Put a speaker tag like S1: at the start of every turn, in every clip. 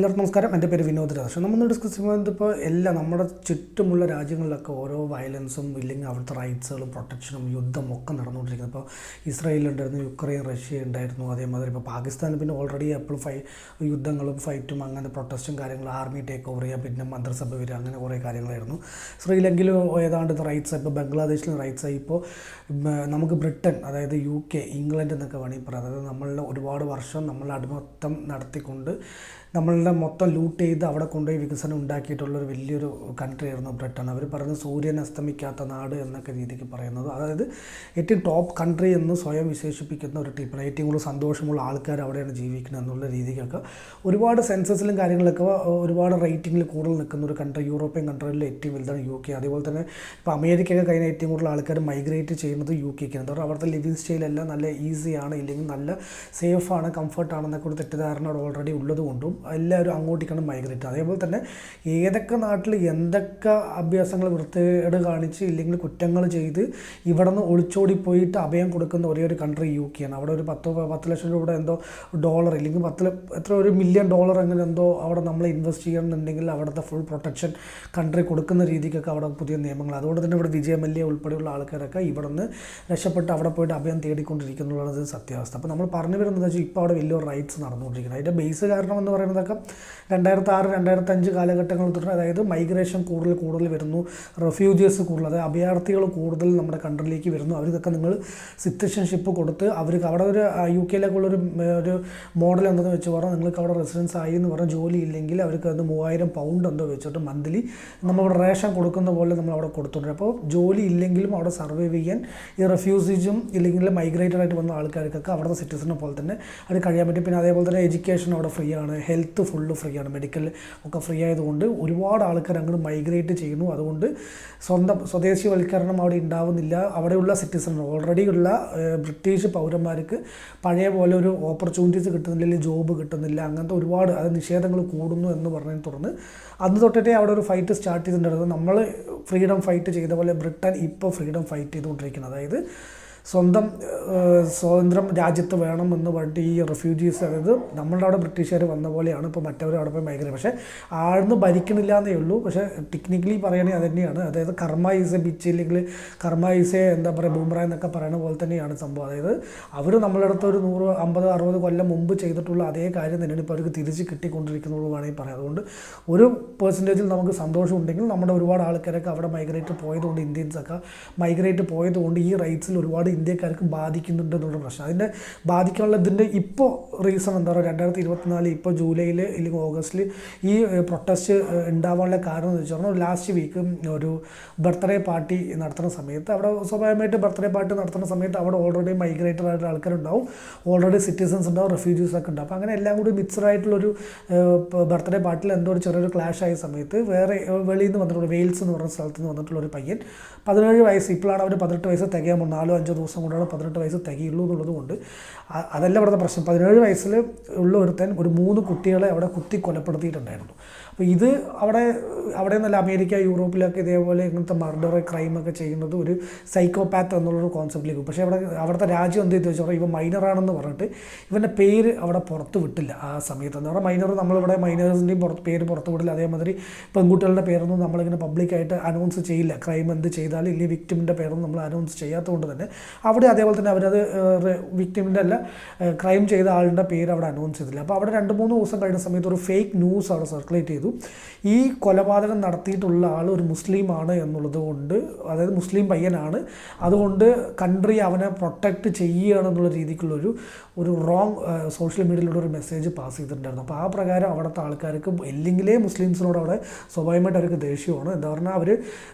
S1: എല്ലാവർക്കും നമസ്കാരം. എൻ്റെ പേര് വിനോദ് രാജ്. നമ്മൾ ഡിസ്കസ് ചെയ്യുന്നത് ഇപ്പോൾ എല്ലാം നമ്മുടെ ചുറ്റുമുള്ള രാജ്യങ്ങളിലൊക്കെ ഓരോ വയലൻസും ഇല്ലെങ്കിൽ അവിടുത്തെ റൈറ്റ്സുകളും പ്രൊട്ടക്ഷനും യുദ്ധം ഒക്കെ നടന്നുകൊണ്ടിരിക്കുന്നത്. ഇപ്പോൾ ഇസ്രായേലുണ്ടായിരുന്നു, യുക്രൈൻ, റഷ്യ ഉണ്ടായിരുന്നു, അതേമാതിരി ഇപ്പോൾ പാകിസ്ഥാൻ പിന്നെ ഓൾറെഡി എപ്പോഴും യുദ്ധങ്ങളും ഫൈറ്റും അങ്ങനെ പ്രൊട്ടസ്റ്റും കാര്യങ്ങളും ആർമി ടേക്ക് ഓവർ ചെയ്യുക, പിന്നെ മന്ത്രിസഭ വരിക, അങ്ങനെ കുറേ കാര്യങ്ങളായിരുന്നു. ശ്രീലങ്കയിൽ ഏതാണ്ട് റൈറ്റ്സ്, ഇപ്പോൾ ബംഗ്ലാദേശിലും റൈറ്റ്സായി. ഇപ്പോൾ നമുക്ക് ബ്രിട്ടൻ, അതായത് UK, ഇംഗ്ലണ്ട് എന്നൊക്കെ വേണമെങ്കിൽ പറയാം. അതായത് നമ്മളുടെ ഒരുപാട് വർഷം നമ്മൾ അടിമത്തം നടത്തിക്കൊണ്ട് നമ്മളുടെ മൊത്തം ലൂട്ട് ചെയ്ത് അവിടെ കൊണ്ടുപോയി വികസനം ഉണ്ടാക്കിയിട്ടുള്ളൊരു വലിയൊരു കൺട്രി ആയിരുന്നു ബ്രിട്ടൻ. അവർ പറയുന്നത് സൂര്യൻ അസ്തമിക്കാത്ത നാട് എന്നൊക്കെ രീതിക്ക് പറയുന്നത്, അതായത് ഏറ്റവും ടോപ്പ് കൺട്രി എന്ന് സ്വയം വിശേഷിപ്പിക്കുന്ന ഒരു ടീപ്പാണ്. ഏറ്റവും കൂടുതൽ സന്തോഷമുള്ള ആൾക്കാർ അവിടെയാണ് ജീവിക്കുന്നത് എന്നുള്ള രീതിക്കൊക്കെ ഒരുപാട് സെൻസസിലും കാര്യങ്ങളൊക്കെ ഒരുപാട് റേറ്റിങ്ങിൽ കൂടുതൽ നിൽക്കുന്ന ഒരു കൺട്രി. യൂറോപ്യൻ കൺട്രികളിൽ ഏറ്റവും വലുതാണ് UK. അതേപോലെ തന്നെ ഇപ്പോൾ അമേരിക്കയൊക്കെ കഴിഞ്ഞാൽ ഏറ്റവും കൂടുതൽ ആൾക്കാർ മൈഗ്രേറ്റ് ചെയ്യുന്നത് UKക്കാണ്. എന്താ പറയുക, അവിടുത്തെ ലിവിങ് സ്റ്റൈലെല്ലാം നല്ല ഈസിയാണ്, ഇല്ലെങ്കിൽ നല്ല സേഫാണ്, കംഫർട്ടാണെന്നൊക്കെ ഒരു തെറ്റിദ്ധാരണ അവിടെ ഓൾറെഡി ഉള്ളത് കൊണ്ടും എല്ലാവരും അങ്ങോട്ടേക്കാണ് മൈഗ്രേറ്റ്. അതേപോലെ തന്നെ ഏതൊക്കെ നാട്ടിൽ എന്തൊക്കെ അഭ്യാസങ്ങൾ വൃത്തികേട് കാണിച്ച് ഇല്ലെങ്കിൽ കുറ്റങ്ങൾ ചെയ്ത് ഇവിടെ നിന്ന് ഒളിച്ചോടി പോയിട്ട് അഭയം കൊടുക്കുന്ന ഒരേ ഒരു കൺട്രി UK ആണ്. അവിടെ ഒരു 10 ലക്ഷം രൂപയുടെ എന്തോ ഡോളർ ഇല്ലെങ്കിൽ എത്ര $1 മില്യൺ അങ്ങനെ എന്തോ അവിടെ നമ്മൾ ഇൻവെസ്റ്റ് ചെയ്യണമെന്നുണ്ടെങ്കിൽ അവിടുത്തെ ഫുൾ പ്രൊട്ടക്ഷൻ കൺട്രി കൊടുക്കുന്ന രീതിക്കൊക്കെ അവിടെ പുതിയ നിയമങ്ങൾ. അതുകൊണ്ട് തന്നെ ഇവിടെ വിജയ മല്യ ഉൾപ്പെടെയുള്ള ആൾക്കാരൊക്കെ ഇവിടെ നിന്ന് രക്ഷപ്പെട്ട് അവിടെ പോയിട്ട് അഭയം തേടിക്കൊണ്ടിരിക്കുന്നുള്ളത് സത്യാവസ്ഥ. അപ്പോൾ നമ്മൾ പറഞ്ഞു വരുന്നത് വെച്ചാൽ ഇപ്പോൾ അവിടെ വലിയൊരു റൈറ്റ്സ് നടന്നുകൊണ്ടിരിക്കുന്നത്. അതിൻ്റെ ബേസ് കാരണം എന്ന് പറയുന്നതൊക്കെ 2006-2005 കാലഘട്ടങ്ങളിൽ തൊട്ട്, അതായത് മൈഗ്രേഷൻ കൂടുതൽ വരുന്നു, റെഫ്യൂജീസ് കൂടുതൽ, അതായത് അഭയാർത്ഥികൾ കൂടുതൽ നമ്മുടെ കൺട്രിയിലേക്ക് വരുന്നു. അവർക്കൊക്കെ നിങ്ങൾ സിറ്റിസൺഷിപ്പ് കൊടുത്ത് അവർക്ക് അവിടെ ഒരു UK-ലേക്കുള്ളൊരു മോഡൽ എന്തെന്ന് വെച്ച് പറഞ്ഞാൽ നിങ്ങൾക്ക് അവിടെ റെസിഡൻസ് ആയി എന്ന് പറഞ്ഞാൽ ജോലി ഇല്ലെങ്കിൽ അവർക്ക് അത് 3000 പൗണ്ട് എന്തോ വെച്ചിട്ട് മന്ത്ലി നമ്മളിവിടെ റേഷൻ കൊടുക്കുന്ന പോലെ നമ്മൾ അവിടെ കൊടുത്തുകൊണ്ട്, അപ്പോൾ ജോലി ഇല്ലെങ്കിലും അവിടെ സർവൈവ് ചെയ്യാൻ ഈ റെഫ്യൂജീസും ഇല്ലെങ്കിൽ മൈഗ്രേറ്റഡ് ആയിട്ട് വന്ന ആൾക്കാർക്കൊക്കെ അവിടുത്തെ സിറ്റിസനെ പോലെ തന്നെ അത് കഴിയാൻ പറ്റും. പിന്നെ അതേപോലെ തന്നെ എഡ്യൂക്കേഷൻ അവിടെ ഫ്രീ ആണ്, ഹെൽത്ത് ഫുള്ള് ഫ്രീ ആണ്, മെഡിക്കൽ ഒക്കെ ഫ്രീ ആയതുകൊണ്ട് ഒരുപാട് ആൾക്കാർ അങ്ങോട്ട് മൈഗ്രേറ്റ് ചെയ്യുന്നു. അതുകൊണ്ട് സ്വദേശിവൽക്കരണം അവിടെ ഉണ്ടാവുന്നില്ല. അവിടെയുള്ള സിറ്റിസൺ ഓൾറെഡി ഉള്ള ബ്രിട്ടീഷ് പൗരന്മാർക്ക് പഴയ പോലെ ഒരു ഓപ്പർച്യൂണിറ്റീസ് കിട്ടുന്നില്ല, ജോബ് കിട്ടുന്നില്ല, അങ്ങനത്തെ ഒരുപാട് നിഷേധങ്ങൾ കൂടുന്നു എന്ന് പറഞ്ഞതിനെ തുടർന്ന് അന്ന് തൊട്ടിട്ടേ അവിടെ ഒരു ഫൈറ്റ് സ്റ്റാർട്ട് ചെയ്തിട്ടുണ്ടായിരുന്നു. നമ്മൾ ഫ്രീഡം ഫൈറ്റ് ചെയ്ത പോലെ ബ്രിട്ടൻ ഇപ്പോൾ ഫ്രീഡം ഫൈറ്റ് ചെയ്തുകൊണ്ടിരിക്കുന്നത്. അതായത് സ്വതന്ത്രം രാജ്യത്ത് വേണമെന്ന് പറഞ്ഞിട്ട് ഈ റെഫ്യൂജീസ്, അതായത് നമ്മളുടെ അവിടെ ബ്രിട്ടീഷുകാർ വന്ന പോലെയാണ് ഇപ്പോൾ മറ്റവർ അവിടെ പോയി മൈഗ്രേറ്റ്. പക്ഷേ ആഴ്ന്ന് ഭരിക്കണില്ല എന്നേ ഉള്ളൂ. പക്ഷേ ടെക്നിക്കലി പറയുകയാണെങ്കിൽ അത് തന്നെയാണ്. അതായത് കർമ്മ ഈസ് എ ബിച്ച്, ഇല്ലെങ്കിൽ കർമ്മ ഈസ് എ എന്താ പറയുക ബൂമറ എന്നൊക്കെ പറയുന്ന പോലെ തന്നെയാണ് സംഭവം. അതായത് അവർ നമ്മളുടെ അടുത്ത് ഒരു 150-60 കൊല്ലം മുമ്പ് ചെയ്തിട്ടുള്ള അതേ കാര്യം തന്നെയാണ് ഇപ്പോൾ അവർക്ക് തിരിച്ച് കിട്ടിക്കൊണ്ടിരിക്കുന്നത് വേണമെങ്കിൽ പറയാം. അതുകൊണ്ട് ഒരു പെർസെൻറ്റേജിൽ നമുക്ക് സന്തോഷം ഉണ്ടെങ്കിൽ നമ്മുടെ ഒരുപാട് ആൾക്കാരൊക്കെ അവിടെ മൈഗ്രേറ്റ് പോയതുകൊണ്ട്, ഇന്ത്യൻസൊക്കെ മൈഗ്രേറ്റ് പോയതുകൊണ്ട് ഈ റൈറ്റ്സിൽ ഒരുപാട് ഇന്ത്യക്കാർക്ക് ബാധിക്കുന്നുണ്ട് എന്നുള്ള പ്രശ്നം. അതിൻ്റെ ബാധിക്കാനുള്ള ഇതിൻ്റെ ഇപ്പോൾ റീസൺ എന്താ പറയുക, 2024 ഇപ്പോൾ ജൂലൈയിൽ അല്ലെങ്കിൽ ഓഗസ്റ്റിൽ ഈ പ്രൊട്ടസ്റ്റ് ഉണ്ടാവാനുള്ള കാരണം എന്ന് വെച്ച് പറഞ്ഞാൽ ലാസ്റ്റ് വീക്ക് ഒരു ബർത്ത്ഡേ പാർട്ടി നടത്തുന്ന സമയത്ത് അവിടെ സ്വാഭാവികമായിട്ട് ബർത്ത്ഡേ പാർട്ടി നടത്തുന്ന സമയത്ത് അവിടെ ഓൾറെഡി മൈഗ്രേറ്റഡ് ആയിട്ടുള്ള ആൾക്കാരുണ്ടാവും, ഓൾറെഡി സിറ്റിസൺസ് ഉണ്ടാവും, റെഫ്യൂജീസ് ഒക്കെ ഉണ്ടാവും. അപ്പോൾ അങ്ങനെ എല്ലാം കൂടി മിക്സഡ് ആയിട്ടുള്ളൊരു ബർത്ത്ഡേ പാർട്ടിയിൽ എന്തോ ഒരു ചെറിയൊരു ക്ലാഷ് ആയ സമയത്ത് വേറെ വെളിയിൽ നിന്ന് വന്നിട്ടുള്ള വെയിൽസ് എന്ന് പറഞ്ഞ സ്ഥലത്ത് നിന്ന് വന്നിട്ടുള്ളൊരു പയ്യൻ 17 വയസ്സ്, ഇപ്പോഴാണ് അവർ 18 വയസ്സ് തികയാൻ 4-5 ദിവസം കൊണ്ടാണ് 18 വയസ്സ് തികയുള്ളൂ എന്നുള്ളത് കൊണ്ട് അതല്ല ഇവിടുത്തെ പ്രശ്നം. 17 വയസ്സിൽ ഉള്ള ഒരുത്തൻ ഒരു 3 കുട്ടികളെ അവിടെ കുത്തി കൊലപ്പെടുത്തിയിട്ടുണ്ടായിരുന്നു. അപ്പോൾ ഇത് അവിടെ നിന്നല്ല, അമേരിക്ക, യൂറോപ്പിലൊക്കെ ഇതേപോലെ ഇങ്ങനത്തെ മർഡർ ക്രൈമൊക്കെ ചെയ്യുന്നത് ഒരു സൈക്കോപാത്ത് എന്നുള്ളൊരു കോൺസെപ്റ്റിലേക്ക്. പക്ഷേ അവിടുത്തെ രാജ്യം എന്ത് ചെയ്തു വെച്ചാൽ ഇവൻ മൈനറാണെന്ന് പറഞ്ഞിട്ട് ഇവൻ്റെ പേര് അവിടെ പുറത്ത് വിട്ടില്ല ആ സമയത്ത്. എന്ന് പറഞ്ഞാൽ മൈനർ, നമ്മളിവിടെ മൈനേഴ്സിൻ്റെയും പേര് പുറത്ത് വിടില്ല. അതേമാതിരി പെൺകുട്ടികളുടെ പേരൊന്നും നമ്മളിങ്ങനെ പബ്ലിക്കായിട്ട് അനൗൺസ് ചെയ്യില്ല. ക്രൈം എന്ത് ചെയ്താലും ഇല്ലെങ്കിൽ വിക്ടിമിൻ്റെ പേരൊന്നും നമ്മൾ അനൗൺസ് ചെയ്യാത്തതുകൊണ്ട് തന്നെ അവിടെ അതേപോലെ തന്നെ അവരത് വിക്ടിമിൻ്റെ അല്ല, ക്രൈം ചെയ്ത ആളുടെ പേര് അവിടെ അനൗൺസ് ചെയ്തില്ല. അപ്പോൾ അവിടെ 2-3 ദിവസം കഴിഞ്ഞ സമയത്ത് ഒരു ഫേക്ക് ന്യൂസ് അവിടെ സർക്കുലേറ്റ് ചെയ്തു. ഈ കൊലപാതകം നടത്തിയിട്ടുള്ള ആൾ ഒരു മുസ്ലിമാണ് എന്നുള്ളത് കൊണ്ട്, അതായത് മുസ്ലിം പയ്യനാണ്, അതുകൊണ്ട് കൺട്രി അവനെ പ്രൊട്ടക്റ്റ് ചെയ്യുകയാണെന്നുള്ള രീതിക്കുള്ളൊരു റോങ് സോഷ്യൽ മീഡിയയിലൂടെ ഒരു മെസ്സേജ് പാസ് ചെയ്തിട്ടുണ്ടായിരുന്നു. അപ്പോൾ ആ പ്രകാരം അവിടുത്തെ ആൾക്കാർക്ക് ഇല്ലെങ്കിലേ മുസ്ലിംസിനോട് അവിടെ സ്വാഭാവികമായിട്ട് അവർക്ക് ദേഷ്യമാണ്. എന്താ പറഞ്ഞാൽ അവർ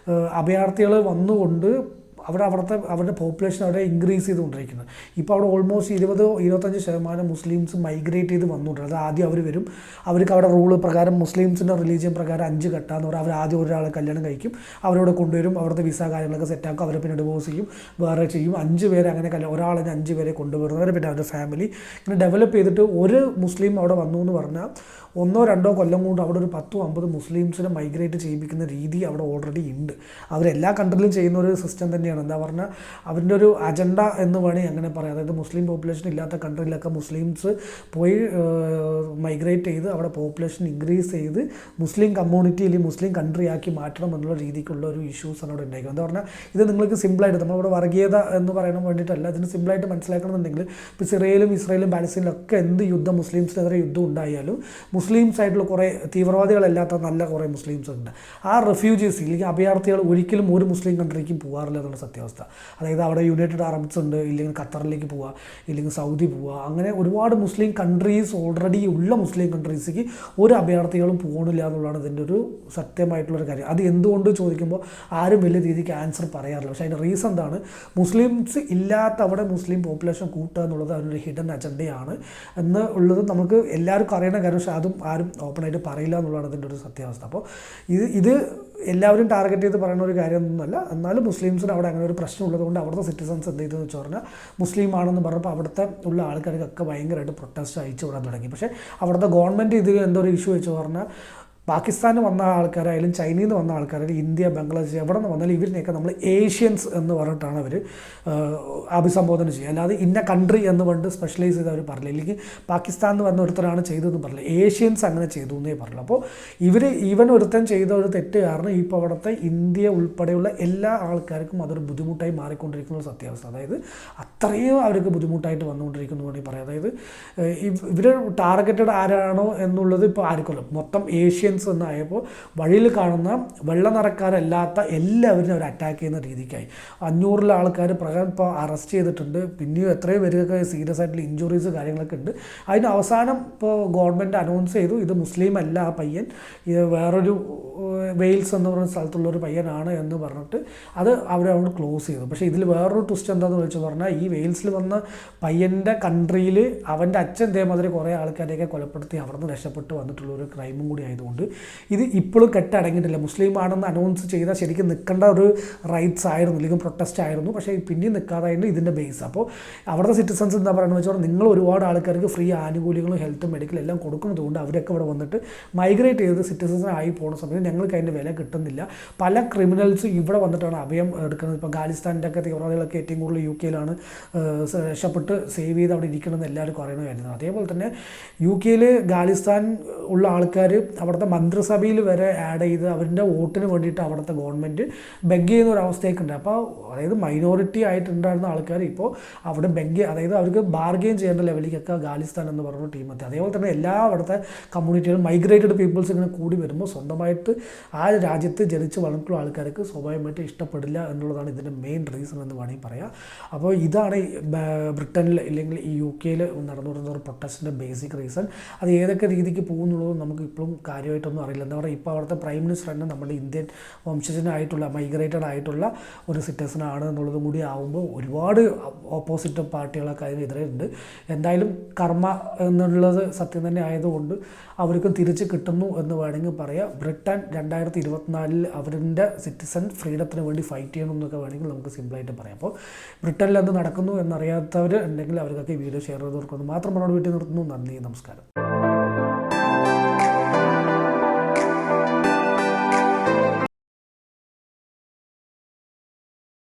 S1: അഭയാർത്ഥികൾ വന്നുകൊണ്ട് അവരുടെ പോപ്പുലേഷൻ അവിടെ ഇൻക്രീസ് ചെയ്തുകൊണ്ടിരിക്കുന്നത്. ഇപ്പോൾ അവിടെ ഓൾമോസ്റ്റ് 20-25% മുസ്ലിംസ് മൈഗ്രേറ്റ് ചെയ്ത് വന്നുകൊണ്ടിരുന്നത്. അത് ആദ്യം അവർ വരും, അവർക്ക് അവിടെ റൂള് പ്രകാരം മുസ്ലിംസിൻ്റെ റിലീജിയൻ പ്രകാരം 5 ഘട്ടമെന്ന് പറഞ്ഞാൽ അവർ ആദ്യം ഒരാളെ കല്യാണം കഴിക്കും, അവരോട് കൊണ്ടുവരും, അവിടുത്തെ വിസ കാര്യങ്ങളൊക്കെ സെറ്റാക്കും, അവരെ പിന്നെ ഡിവോഴ്സ് ചെയ്യും, വേറെ ചെയ്യും. 5 പേരെ അങ്ങനെ ഒരാളിന് 5 പേരെ കൊണ്ടുവരുന്നവരെ പിന്നെ അവരുടെ ഫാമിലി ഇങ്ങനെ ഡെവലപ്പ് ചെയ്തിട്ട് ഒരു മുസ്ലിം അവിടെ വന്നു എന്ന് പറഞ്ഞാൽ 1-2 കൊല്ലം കൊണ്ട് അവിടെ ഒരു 10-50 മുസ്ലിംസിനെ മൈഗ്രേറ്റ് ചെയ്യിപ്പിക്കുന്ന രീതി അവിടെ ഓൾറെഡി ഉണ്ട്. അവരെല്ലാ കൺട്രിയിലും ചെയ്യുന്ന ഒരു സിസ്റ്റം തന്നെയാണ്. തന്നെയാണ്. എന്താ പറഞ്ഞാൽ അവരുടെ ഒരു അജണ്ട എന്ന് വേണമെങ്കിൽ അങ്ങനെ പറയാം. അതായത് മുസ്ലിം പോപ്പുലേഷൻ ഇല്ലാത്ത കൺട്രിയിലൊക്കെ മുസ്ലിംസ് പോയി മൈഗ്രേറ്റ് ചെയ്ത് അവിടെ പോപ്പുലേഷൻ ഇൻക്രീസ് ചെയ്ത് മുസ്ലിം കമ്മ്യൂണിറ്റി അല്ലെങ്കിൽ മുസ്ലിം കൺട്രി ആക്കി മാറ്റണം എന്നുള്ള രീതിക്കുള്ള ഒരു ഇഷ്യൂസാണ് അവിടെ ഉണ്ടായിരിക്കുന്നത്. എന്താ പറഞ്ഞാൽ ഇത് നിങ്ങൾക്ക് സിമ്പിളായിട്ട് നമ്മളിവിടെ വർഗീയത എന്ന് പറയാൻ വേണ്ടിയിട്ടല്ല, ഇതിന് സിമ്പിളായിട്ട് മനസ്സിലാക്കണമെന്നുണ്ടെങ്കിൽ ഇപ്പോൾ സിറിയയിലും ഇസ്രായേലും പാലസ്തീനിലൊക്കെ എന്ത് യുദ്ധം മുസ്ലിംസിനെതിരെ യുദ്ധം ഉണ്ടായാലും മുസ്ലിംസ് ആയിട്ടുള്ള കുറേ തീവ്രവാദികളല്ലാത്ത നല്ല കുറേ മുസ്ലിംസ് ഉണ്ട്. ആ റെഫ്യൂജീസ് ഇല്ലെങ്കിൽ അഭയാർത്ഥികൾ ഒരിക്കലും ഒരു മുസ്ലിം കൺട്രിക്കും പോകാറില്ല എന്നുള്ള സത്യാവസ്ഥ. അതായത് അവിടെ യുണൈറ്റഡ് അറബ്സ് ഉണ്ട്, ഇല്ലെങ്കിൽ ഖത്തറിലേക്ക് പോവുക, ഇല്ലെങ്കിൽ സൗദി പോവുക, അങ്ങനെ ഒരുപാട് മുസ്ലിം കൺട്രീസ് ഓൾറെഡി ഉള്ള മുസ്ലിം കൺട്രീസിലേക്ക് ഒരു അഭയാർത്ഥികളും പോകണില്ല എന്നുള്ളതാണ് ഇതിൻ്റെ ഒരു സത്യമായിട്ടുള്ളൊരു കാര്യം. അത് എന്തുകൊണ്ട് ചോദിക്കുമ്പോൾ ആരും വലിയ രീതിക്ക് ആൻസർ പറയാറില്ല. പക്ഷേ അതിൻ്റെ റീസൺ എന്താണ്? മുസ്ലിംസ് ഇല്ലാത്ത അവിടെ മുസ്ലിം പോപ്പുലേഷൻ കൂട്ടുക എന്നുള്ളത് അതിനൊരു ഹിഡൻ അജണ്ടയാണ് എന്ന് ഉള്ളത് നമുക്ക് എല്ലാവർക്കും അറിയണ കാര്യം. പക്ഷേ അതും ആരും ഓപ്പണായിട്ട് പറയില്ല എന്നുള്ളതാണ് ഇതിൻ്റെ ഒരു സത്യാവസ്ഥ. അപ്പോൾ ഇത് എല്ലാവരും ടാർഗറ്റ് ചെയ്ത് പറയുന്ന ഒരു കാര്യമൊന്നുമല്ല. എന്നാലും മുസ്ലിംസിന് അവിടെ അങ്ങനെ ഒരു പ്രശ്നം ഉള്ളതുകൊണ്ട് അവിടുത്തെ സിറ്റിസൺസ് എന്ത് ചെയ്തെന്ന് വെച്ച് പറഞ്ഞാൽ മുസ്ലിം ആണെന്ന് പറഞ്ഞപ്പോൾ അവിടുത്തെ ഉള്ള ആൾക്കാർക്കൊക്കെ ഭയങ്കരമായിട്ട് പ്രൊട്ടസ്റ്റ് അയച്ചു വിടാൻ തുടങ്ങി. പക്ഷേ അവിടുത്തെ ഗവൺമെൻറ് ഇതിൽ എന്തോ ഒരു ഇഷ്യൂ വെച്ച് പറഞ്ഞാൽ പാകിസ്ഥാനിൽ വന്ന ആൾക്കാരായാലും ചൈനയിൽ നിന്ന് വന്ന ആൾക്കാരായാലും ഇന്ത്യ, ബംഗ്ലാദേശ് എവിടെ നിന്ന് വന്നാലും ഇവരിനെയൊക്കെ നമ്മൾ ഏഷ്യൻസ് എന്ന് പറഞ്ഞിട്ടാണ് അവർ അഭിസംബോധന ചെയ്യുക. അല്ലാതെ ഇന്ന കൺട്രി എന്ന് പറഞ്ഞിട്ട് സ്പെഷ്യലൈസ് ചെയ്ത് അവർ പറഞ്ഞില്ല. അല്ലെങ്കിൽ പാകിസ്ഥാനിൽ നിന്ന് വന്ന ഒരുത്തരാണ് ചെയ്തതെന്ന് പറഞ്ഞില്ല, ഏഷ്യൻസ് അങ്ങനെ ചെയ്തു എന്നേ പറഞ്ഞില്ല. അപ്പോൾ ഇവൻ ഒരുത്തൻ ചെയ്ത ഒരു തെറ്റ് കാരണം ഇപ്പോൾ അവിടുത്തെ ഇന്ത്യ ഉൾപ്പെടെയുള്ള എല്ലാ ആൾക്കാർക്കും അതൊരു ബുദ്ധിമുട്ടായി മാറിക്കൊണ്ടിരിക്കുന്ന ഒരു സത്യാവസ്ഥ. അതായത് അത്രയും അവർക്ക് ബുദ്ധിമുട്ടായിട്ട് വന്നുകൊണ്ടിരിക്കുന്നു വേണമെങ്കിൽ പറയാം. അതായത് ഇവർ ടാർഗറ്റഡ് ആരാണോ എന്നുള്ളത് ഇപ്പോൾ ആർക്കുമല്ലോ, മൊത്തം ഏഷ്യൻ എന്നായപ്പോൾ വഴിയിൽ കാണുന്ന വെള്ള നിറക്കാരല്ലാത്ത എല്ലാവരും അവർ അറ്റാക്ക് ചെയ്യുന്ന രീതിക്കായി. 500 ആൾക്കാർ പ്രകാരം ഇപ്പോൾ അറസ്റ്റ് ചെയ്തിട്ടുണ്ട്. പിന്നെയും എത്രയോ പേരൊക്കെ സീരിയസ് ആയിട്ടുള്ള ഇഞ്ചുറീസ് കാര്യങ്ങളൊക്കെ ഉണ്ട്. അതിന് അവസാനം ഇപ്പോൾ ഗവൺമെൻറ് അനൗൺസ് ചെയ്തു ഇത് മുസ്ലിം അല്ല ആ പയ്യൻ, ഇത് വേറൊരു വെയിൽസ് എന്ന് പറയുന്ന സ്ഥലത്തുള്ളൊരു പയ്യനാണ് എന്ന് പറഞ്ഞിട്ട് അത് അവരവിടെ ക്ലോസ് ചെയ്തു. പക്ഷേ ഇതിൽ വേറൊരു ട്വിസ്റ്റ് എന്താണെന്ന് വെച്ച് പറഞ്ഞാൽ ഈ വെയിൽസിൽ വന്ന പയ്യൻ്റെ കൺട്രിയിൽ അവൻ്റെ അച്ഛൻ ഇതേമാതിരി കുറേ ആൾക്കാരെയൊക്കെ കൊലപ്പെടുത്തി അവിടെ നിന്ന് രക്ഷപ്പെട്ട് വന്നിട്ടുള്ള ഒരു ക്രൈമും കൂടി ആയതുകൊണ്ട് ഇത് ഇപ്പോഴും കെട്ടടങ്ങിയിട്ടില്ല. മുസ്ലിം ആണെന്ന് അനൗൺസ് ചെയ്താൽ ശരിക്കും നിൽക്കേണ്ട ഒരു റൈറ്റ്സ് ആയിരുന്നു, അല്ലെങ്കിൽ പ്രൊട്ടസ്റ്റ് ആയിരുന്നു. പക്ഷേ പിന്നെയും നിൽക്കാതായിരുന്നു ഇതിൻ്റെ ബേസ്. അപ്പോൾ അവിടുത്തെ സിറ്റിസൺസ് എന്താ പറയുന്നത് വെച്ചാൽ നിങ്ങൾ ഒരുപാട് ആൾക്കാർക്ക് ഫ്രീ ആനുകൂല്യങ്ങളും ഹെൽത്തും മെഡിക്കലും എല്ലാം കൊടുക്കുന്നതുകൊണ്ട് അവരൊക്കെ ഇവിടെ വന്നിട്ട് മൈഗ്രേറ്റ് ചെയ്ത് സിറ്റിസൺസായി പോകുന്ന സമയത്ത് ഞങ്ങൾക്ക് അതിൻ്റെ വില കിട്ടുന്നില്ല. പല ക്രിമിനൽസും ഇവിടെ വന്നിട്ടാണ് അഭയം എടുക്കുന്നത്. ഇപ്പോൾ ഖാലിസ്ഥാൻ്റെ ഒക്കെ തീവ്രവാദികളൊക്കെ ഏറ്റവും കൂടുതൽ UK രക്ഷപ്പെട്ട് സേവ് ചെയ്ത് അവിടെ ഇരിക്കണമെന്ന് എല്ലാവർക്കും അറിയണ കാര്യമാണ്. അതേപോലെ തന്നെ UK ഖാലിസ്ഥാൻ ഉള്ള ആൾക്കാർ അവിടുത്തെ മന്ത്രിസഭയിൽ വരെ ആഡ് ചെയ്ത് അവരുടെ വോട്ടിന് വേണ്ടിയിട്ട് അവിടുത്തെ ഗവൺമെൻറ് ബെഗ് ചെയ്യുന്ന ഒരു അവസ്ഥയൊക്കെ ഉണ്ട്. അപ്പോൾ അതായത് മൈനോറിറ്റി ആയിട്ടുണ്ടായിരുന്ന ആൾക്കാർ ഇപ്പോൾ അവിടെ അതായത് അവർക്ക് ബാർഗെയിൻ ചെയ്യേണ്ട ലെവലിലേക്കൊക്കെ ഖാലിസ്ഥാൻ എന്ന് പറഞ്ഞ ടീം എത്തി. അതേപോലെ തന്നെ എല്ലാ അവിടുത്തെ കമ്മ്യൂണിറ്റികളും മൈഗ്രേറ്റഡ് പീപ്പിൾസ് ഇങ്ങനെ കൂടി വരുമ്പോൾ സ്വന്തമായിട്ട് ആ രാജ്യത്ത് ജനിച്ച് വളർന്നിട്ടുള്ള ആൾക്കാർക്ക് സ്വാഭാവികമായിട്ട് ഇഷ്ടപ്പെടില്ല എന്നുള്ളതാണ് ഇതിൻ്റെ മെയിൻ റീസൺ എന്ന് വേണമെങ്കിൽ പറയാം. അപ്പോൾ ഇതാണ് ബ്രിട്ടനിൽ അല്ലെങ്കിൽ ഈ UK നടന്നു വരുന്ന ഒരു പ്രൊട്ടസ്റ്റിൻ്റെ ബേസിക് റീസൺ. അത് ഏതൊക്കെ രീതിക്ക് പോകുന്നുള്ളത് നമുക്ക് ഇപ്പോഴും കാര്യമായിട്ടൊന്നും അറിയില്ല. എന്താ പറയുക, ഇപ്പോൾ അവിടുത്തെ പ്രൈം മിനിസ്റ്റർ തന്നെ നമ്മുടെ ഇന്ത്യൻ വംശജനായിട്ടുള്ള മൈഗ്രേറ്റഡ് ആയിട്ടുള്ള ഒരു സിറ്റിസനാണ് എന്നുള്ളതും കൂടി ആകുമ്പോൾ ഒരുപാട് ഓപ്പോസിറ്റ് പാർട്ടികളൊക്കെ അതിനെതിരെ ഉണ്ട്. എന്തായാലും കർമ്മ എന്നുള്ളത് സത്യം തന്നെ ആയതുകൊണ്ട് അവർക്കും തിരിച്ച് കിട്ടുന്നു എന്ന് വേണമെങ്കിൽ പറയാം. ബ്രിട്ടൻ 2024 അവരുടെ സിറ്റിസൺ ഫ്രീഡത്തിന് വേണ്ടി ഫൈറ്റ് ചെയ്യണം എന്നൊക്കെ വേണമെങ്കിൽ നമുക്ക് സിമ്പിളായിട്ട് പറയാം. അപ്പോൾ ബ്രിട്ടനിൽ എന്ത് നടക്കുന്നു എന്നറിയാത്തവർ ഉണ്ടെങ്കിൽ അവർക്കൊക്കെ ഈ വീഡിയോ ഷെയർ ചെയ്ത് കൊടുക്കുന്നു മാത്രം. നമ്മളോട് വീട്ടിൽ നിർത്തുന്നു. നന്ദി, നമസ്കാരം.